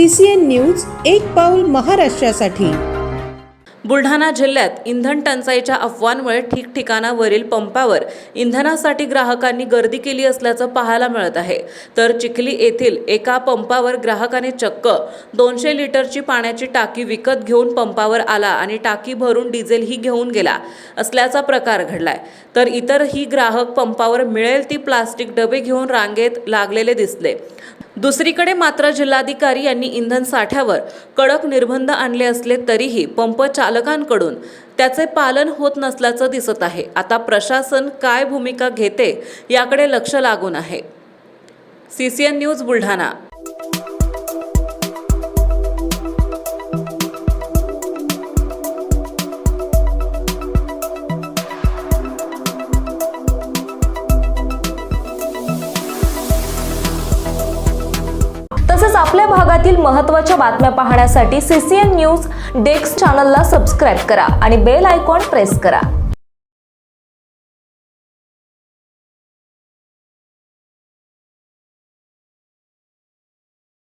CCN news एक पाऊल महाराष्ट्रासाठी। बुलढाणा जिल्ह्यात इंधन टंचाईच्या अफवांमुळे ठिकठिकाणावरील पंपावर इंधनासाठी ग्राहकांनी गर्दी केली असल्याचं पाहायला मिळत आहे। तर चिखली येथील एका पंपावर ग्राहकाने चक्क 200 लिटरची पाण्याची टाकी विकत घेऊन पंपावर आला आणि टाकी भरून डिझेलही घेऊन गेला असल्याचा प्रकार घडलाय। तर इतरही ग्राहक पंपावर मिळेल ती प्लास्टिक डबे घेऊन रांगेत लागलेले दिसले। दुसरीकडे मात्र जिल्हाधिकारी यांनी इंधन साठ्यावर कडक निर्बंध आणले असले तरीही पंप चालकांकडून त्याचे पालन होत नसल्याचं दिसत आहे। आता प्रशासन काय भूमिका घेते याकडे लक्ष लागून आहे। CCN news Buldhana. तसेच आपल्या भागातील महत्त्वाच्या बातम्या पाहण्यासाठी CCN न्यूज डेस्क चॅनलला सबस्क्राइब करा आणि बेल आयकॉन प्रेस करा।